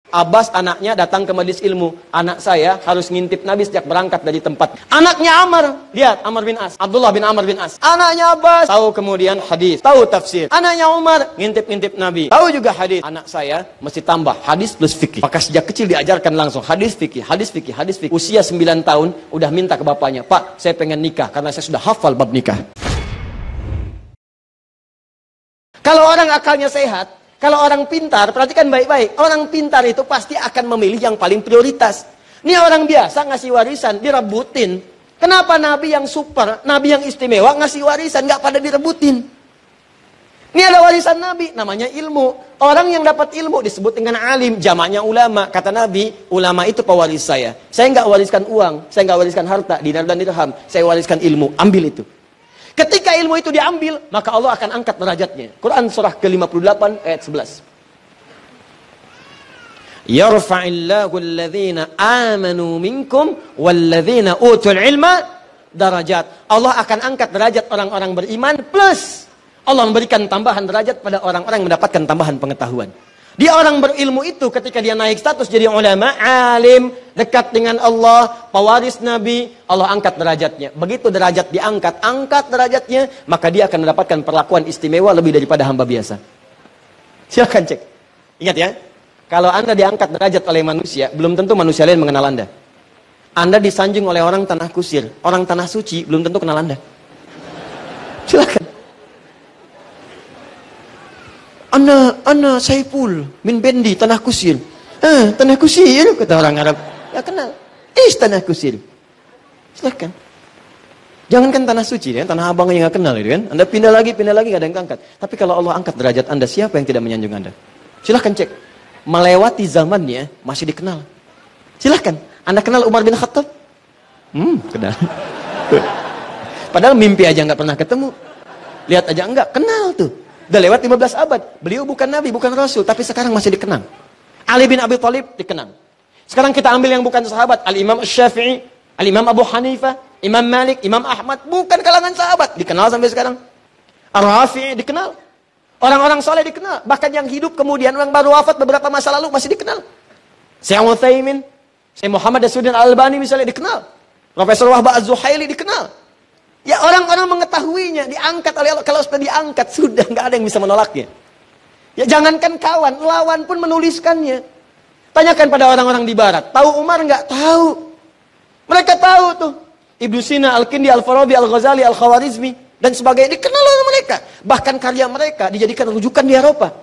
Abbas anaknya datang ke majelis ilmu. Anak saya harus ngintip Nabi sejak berangkat dari tempat. Anaknya Amr, lihat Amr bin As, Abdullah bin Amr bin As. Anaknya Abbas, tahu kemudian hadis, tahu tafsir. Anaknya Umar, ngintip-ngintip Nabi, tahu juga hadis. Anak saya mesti tambah hadis plus fikih. Maka sejak kecil diajarkan langsung hadis fikih, hadis fikih, hadis fikih. Usia 9 tahun udah minta ke bapaknya, "Pak, saya pengen nikah karena saya sudah hafal bab nikah." Kalau orang akalnya sehat, kalau orang pintar, perhatikan baik-baik. Orang pintar itu pasti akan memilih yang paling prioritas. Ini orang biasa ngasih warisan, direbutin. Kenapa Nabi yang super, Nabi yang istimewa ngasih warisan, nggak pada direbutin? Ini ada warisan Nabi, namanya ilmu. Orang yang dapat ilmu disebut dengan alim, jamaknya ulama. Kata Nabi, ulama itu pewaris saya. Saya nggak wariskan uang, saya nggak wariskan harta, dinar dan dirham. Saya wariskan ilmu, ambil itu. Ketika ilmu itu diambil, maka Allah akan angkat derajatnya. Quran surah ke-58 ayat 11. Yarfa'illahu alladhina amanu minkum walladhina utul ilma darajat. Allah akan angkat derajat orang-orang beriman plus Allah memberikan tambahan derajat pada orang-orang yang mendapatkan tambahan pengetahuan. Dia orang berilmu itu ketika dia naik status jadi ulama, alim, dekat dengan Allah, pewaris Nabi, Allah angkat derajatnya. Begitu derajat diangkat, angkat derajatnya, maka dia akan mendapatkan perlakuan istimewa lebih daripada hamba biasa. Silakan cek. Ingat ya, kalau Anda diangkat derajat oleh manusia, belum tentu manusia lain mengenal Anda. Anda disanjung oleh orang tanah kusir, orang tanah suci, belum tentu kenal Anda. Silakan. Ana Saiful min Bendi tanah kusir. Tanah kusir kata orang Arab. Ya kenal. Tanah kusir. Silakan. Jangankan tanah suci ya, tanah abang yang nggak kenal itu kan. Anda pindah lagi nggak ada yang angkat. Tapi kalau Allah angkat derajat Anda, siapa yang tidak menyanjung Anda? Silakan cek. Melewati zamannya masih dikenal. Silakan. Anda kenal Umar bin Khattab? Kenal. Padahal mimpi aja nggak pernah ketemu. Lihat aja enggak, kenal tuh. Udah lewat 15 abad. Beliau bukan Nabi, bukan Rasul, tapi sekarang masih dikenang. Ali bin Abi Thalib dikenang. Sekarang kita ambil yang bukan sahabat. Al-Imam Syafi'i, Al-Imam Abu Hanifah, Imam Malik, Imam Ahmad, bukan kalangan sahabat. Dikenal sampai sekarang. Ar-Rafi'i dikenal. Orang-orang soleh dikenal. Bahkan yang hidup kemudian, yang baru wafat beberapa masa lalu masih dikenal. Syekh Utsaimin, Syekh Muhammad Nasruddin Al-Albani misalnya dikenal. Profesor Wahbah Az-Zuhaili dikenal. Ya orang-orang mengetahuinya, diangkat oleh Allah. Kalau sudah diangkat, sudah nggak ada yang bisa menolaknya. Ya jangankan kawan, lawan pun menuliskannya. Tanyakan pada orang-orang di barat, tahu Umar nggak? Tahu. Mereka tahu tuh. Ibnu Sina, Al-Kindi, Al-Farabi, Al-Ghazali, Al-Khawarizmi, dan sebagainya dikenal oleh mereka. Bahkan karya mereka dijadikan rujukan di Eropa.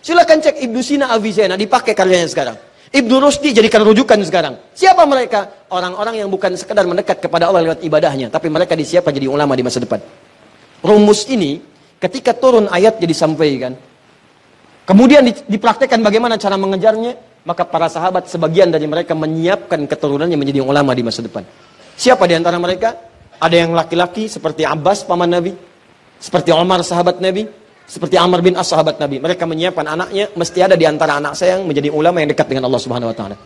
Silakan cek Ibnu Sina, Avicenna, dipakai karyanya sekarang. Ibnu Rusdi jadikan rujukan sekarang. Siapa mereka? Orang-orang yang bukan sekedar mendekat kepada Allah lewat ibadahnya, tapi mereka disiapkan jadi ulama di masa depan. Rumus ini ketika turun ayat jadi sampaikan, kemudian dipraktekkan bagaimana cara mengejarnya, maka para sahabat sebagian dari mereka menyiapkan keturunannya menjadi ulama di masa depan. Siapa di antara mereka? Ada yang laki-laki seperti Abbas paman Nabi, seperti Umar sahabat Nabi, seperti Amr bin As sahabat Nabi. Mereka menyiapkan anaknya, mesti ada di antara anak saya yang menjadi ulama yang dekat dengan Allah Subhanahu wa taala.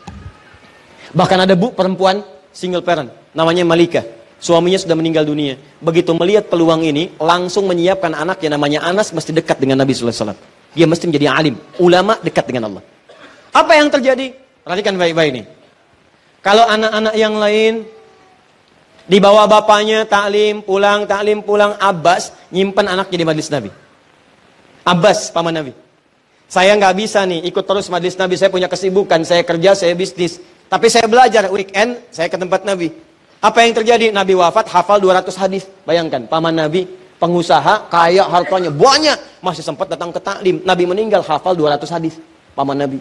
Bahkan ada perempuan single parent, namanya Malika. Suaminya sudah meninggal dunia. Begitu melihat peluang ini, langsung menyiapkan anaknya namanya Anas mesti dekat dengan Nabi sallallahu alaihi wasallam. Dia mesti menjadi alim, ulama dekat dengan Allah. Apa yang terjadi? Perhatikan baik-baik nih. Kalau anak-anak yang lain dibawa bapaknya taklim pulang, Abbas nyimpan anaknya di majelis Nabi. Abbas paman Nabi, saya nggak bisa nih ikut terus majelis Nabi, saya punya kesibukan, saya kerja, saya bisnis, tapi saya belajar weekend, saya ke tempat Nabi. Apa yang terjadi? Nabi wafat, hafal 200 hadis. Bayangkan, paman Nabi, pengusaha, kaya, hartanya banyak, masih sempat datang ke taklim. Nabi meninggal, hafal 200 hadis. Paman Nabi.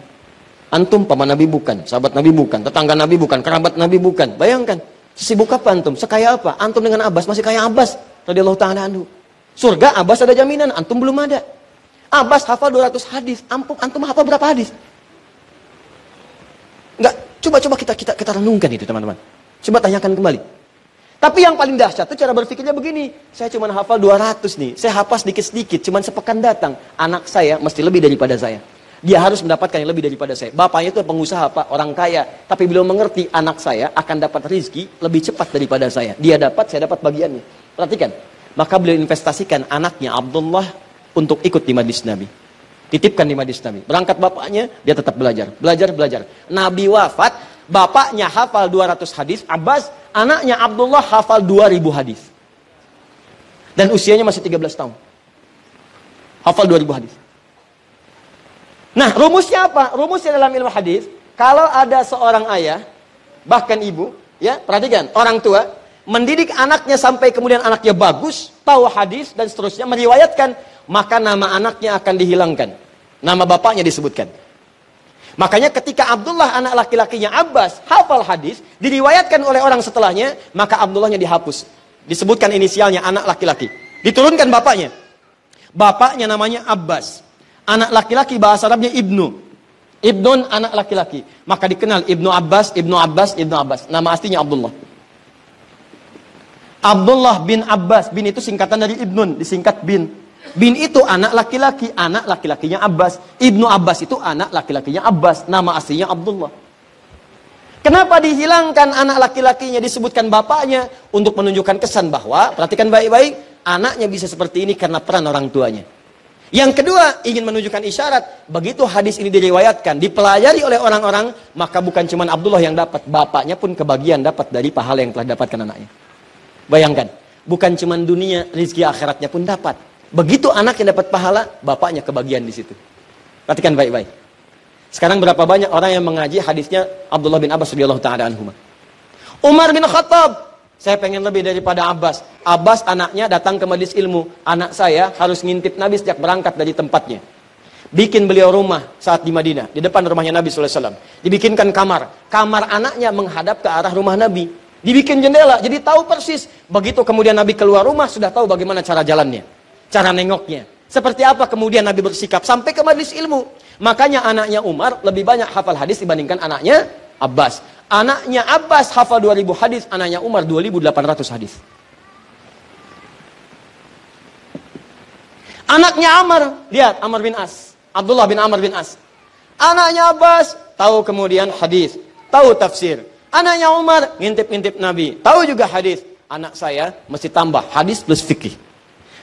Antum paman Nabi bukan, sahabat Nabi bukan, tetangga Nabi bukan, kerabat Nabi bukan. Bayangkan, sibuk apa antum? Sekaya apa? Antum dengan Abbas masih kaya Abbas radhiyallahu ta'ala anhu. Surga Abbas ada jaminan, antum belum ada. Abbas hafal 200 hadis. Antum hafal berapa hadis? Enggak, coba kita renungkan itu teman-teman. Coba tanyakan kembali. Tapi yang paling dahsyat itu cara berpikirnya begini. Saya cuma hafal 200 nih. Saya hafal sedikit-sedikit, cuma sepekan datang. Anak saya mesti lebih daripada saya. Dia harus mendapatkan yang lebih daripada saya. Bapaknya itu pengusaha, Pak, orang kaya. Tapi beliau mengerti anak saya akan dapat rezeki lebih cepat daripada saya. Dia dapat, saya dapat bagiannya. Perhatikan. Maka beliau investasikan anaknya Abdullah untuk ikut di majlis Nabi. Titipkan di majlis Nabi. Berangkat bapaknya, dia tetap belajar. Belajar. Nabi wafat, bapaknya hafal 200 hadis, Abbas, anaknya Abdullah hafal 2000 hadis. Dan usianya masih 13 tahun. Hafal 2000 hadis. Nah, rumusnya apa? Rumusnya dalam ilmu hadis, kalau ada seorang ayah, bahkan ibu, ya, perhatikan, orang tua mendidik anaknya sampai kemudian anaknya bagus, tahu hadis dan seterusnya, meriwayatkan, maka nama anaknya akan dihilangkan. Nama bapaknya disebutkan. Makanya ketika Abdullah anak laki-lakinya Abbas hafal hadis, diriwayatkan oleh orang setelahnya, maka Abdullahnya dihapus. Disebutkan inisialnya anak laki-laki. Diturunkan bapaknya. Bapaknya namanya Abbas. Anak laki-laki bahasa Arabnya Ibnu. Ibnun anak laki-laki. Maka dikenal Ibnu Abbas, Ibnu Abbas, Ibnu Abbas. Nama aslinya Abdullah. Abdullah bin Abbas. Bin itu singkatan dari Ibnun, disingkat bin. Bin itu anak laki-laki, anak laki-lakinya Abbas. Ibnu Abbas itu anak laki-lakinya Abbas. Nama aslinya Abdullah. Kenapa dihilangkan anak laki-lakinya, disebutkan bapaknya? Untuk menunjukkan kesan bahwa, perhatikan baik-baik, anaknya bisa seperti ini karena peran orang tuanya. Yang kedua, ingin menunjukkan isyarat, begitu hadis ini diriwayatkan, dipelajari oleh orang-orang, maka bukan cuma Abdullah yang dapat, bapaknya pun kebagian dapat dari pahala yang telah dapatkan anaknya. Bayangkan, bukan cuma dunia, rezeki akhiratnya pun dapat. Begitu anak yang dapat pahala, bapaknya kebagian di situ. Perhatikan baik-baik. Sekarang berapa banyak orang yang mengaji hadisnya Abdullah bin Abbas radhiyallahu ta'ala anhuma. Umar bin Khattab, saya pengen lebih daripada Abbas. Abbas anaknya datang ke majelis ilmu. Anak saya harus ngintip Nabi sejak berangkat dari tempatnya. Bikin beliau rumah saat di Madinah. Di depan rumahnya Nabi SAW. Dibikinkan kamar. Kamar anaknya menghadap ke arah rumah Nabi. Dibikin jendela. Jadi tahu persis. Begitu kemudian Nabi keluar rumah, sudah tahu bagaimana cara jalannya. Cara nengoknya. Seperti apa kemudian Nabi bersikap. Sampai ke majelis ilmu. Makanya anaknya Umar lebih banyak hafal hadis dibandingkan anaknya Abbas. Anaknya Abbas hafal 2000 hadis, anaknya Umar 2800 hadis. Anaknya Amr, lihat Amr bin As, Abdullah bin Amr bin As. Anaknya Abbas tahu kemudian hadis, tahu tafsir. Anaknya Umar ngintip-ngintip Nabi, tahu juga hadis. Anak saya mesti tambah hadis plus fikih.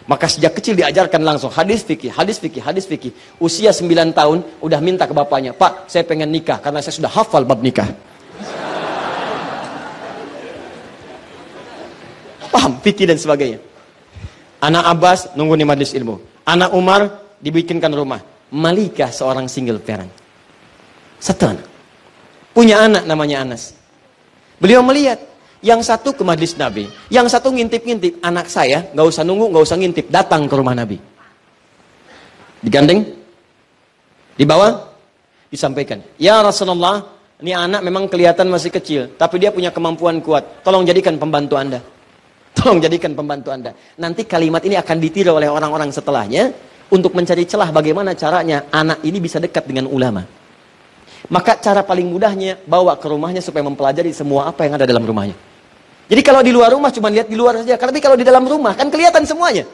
Maka sejak kecil diajarkan langsung hadis fikih, hadis fikih, hadis fikih. Usia 9 tahun udah minta ke bapaknya, "Pak, saya pengen nikah karena saya sudah hafal bab nikah." Paham fikih dan sebagainya. Anak Abbas nunggu di majlis ilmu. Anak Umar dibikinkan rumah. Malikah seorang single parent. Satu anak. Punya anak namanya Anas. Beliau melihat yang satu ke majlis Nabi, yang satu ngintip-ngintip. Anak saya nggak usah nunggu, nggak usah ngintip, datang ke rumah Nabi. Digandeng, dibawa, disampaikan. Ya Rasulullah, ini anak memang kelihatan masih kecil, tapi dia punya kemampuan kuat. Tolong jadikan pembantu Anda. Tolong jadikan pembantu Anda. Nanti kalimat ini akan ditiru oleh orang-orang setelahnya untuk mencari celah bagaimana caranya anak ini bisa dekat dengan ulama. Maka cara paling mudahnya bawa ke rumahnya supaya mempelajari semua apa yang ada dalam rumahnya. Jadi kalau di luar rumah cuma lihat di luar saja, tapi kalau di dalam rumah kan kelihatan semuanya.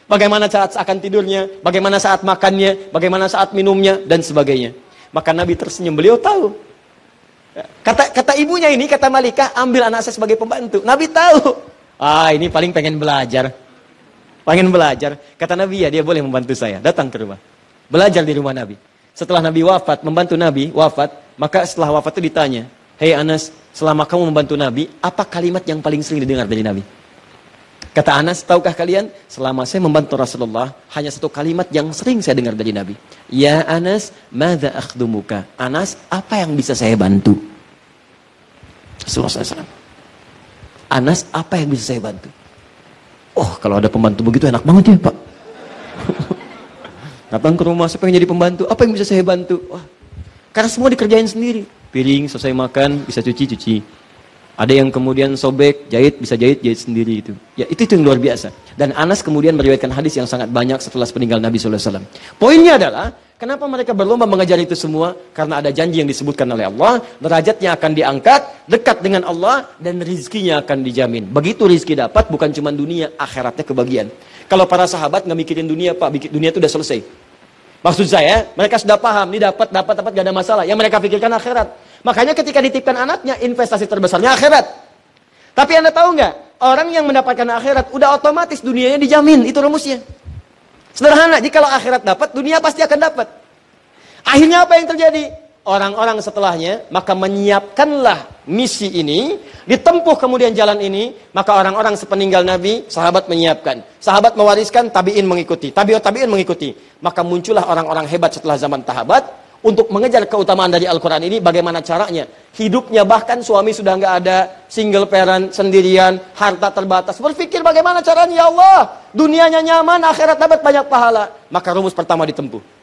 Bagaimana saat akan tidurnya, bagaimana saat makannya, bagaimana saat minumnya dan sebagainya. Maka Nabi tersenyum, beliau tahu. Kata ibunya ini, kata Malikah, ambil anak saya sebagai pembantu. Nabi tahu. Ini paling pengen belajar. Pengen belajar. Kata Nabi, ya dia boleh membantu saya. Datang ke rumah. Belajar di rumah Nabi. Setelah Nabi wafat, membantu Nabi wafat, maka setelah wafat itu ditanya, "Hei Anas, selama kamu membantu Nabi, apa kalimat yang paling sering didengar dari Nabi?" Kata Anas, "Tahukah kalian, selama saya membantu Rasulullah, hanya satu kalimat yang sering saya dengar dari Nabi. Ya Anas, madza akhdumuka?" Anas, apa yang bisa saya bantu? Rasulullah SAW. Anas, apa yang bisa saya bantu? Oh, kalau ada pembantu begitu enak banget ya Pak. Datang ke rumah, saya pengen jadi pembantu. Apa yang bisa saya bantu? Wah, karena semua dikerjain sendiri. Piring, selesai makan, bisa cuci. Ada yang kemudian sobek, jahit, bisa jahit sendiri itu. Ya, itu yang luar biasa. Dan Anas kemudian meriwayatkan hadis yang sangat banyak setelah peninggal Nabi SAW. Poinnya adalah, kenapa mereka berlomba mengajar itu semua? Karena ada janji yang disebutkan oleh Allah, derajatnya akan diangkat, dekat dengan Allah, dan rizkinya akan dijamin. Begitu rizki dapat, bukan cuma dunia, akhiratnya kebagian. Kalau para sahabat nggak mikirin dunia, Pak, dunia itu udah selesai. Maksud saya, mereka sudah paham, ini dapat, gak ada masalah. Yang mereka pikirkan akhirat. Makanya ketika dititipkan anaknya, investasi terbesarnya akhirat. Tapi Anda tahu nggak? Orang yang mendapatkan akhirat, udah otomatis dunianya dijamin. Itu rumusnya. Sederhana, jikalau akhirat dapat, dunia pasti akan dapat. Akhirnya apa yang terjadi? Orang-orang setelahnya, maka menyiapkanlah misi ini, ditempuh kemudian jalan ini, maka orang-orang sepeninggal Nabi, sahabat menyiapkan. Sahabat mewariskan, tabi'in mengikuti. Tabi'in mengikuti. Maka muncullah orang-orang hebat setelah zaman sahabat, untuk mengejar keutamaan dari Al-Quran ini, bagaimana caranya? Hidupnya bahkan suami sudah nggak ada, single parent, sendirian, harta terbatas. Berpikir bagaimana caranya, ya Allah, dunianya nyaman, akhirat dapat banyak pahala. Maka rumus pertama ditempuh.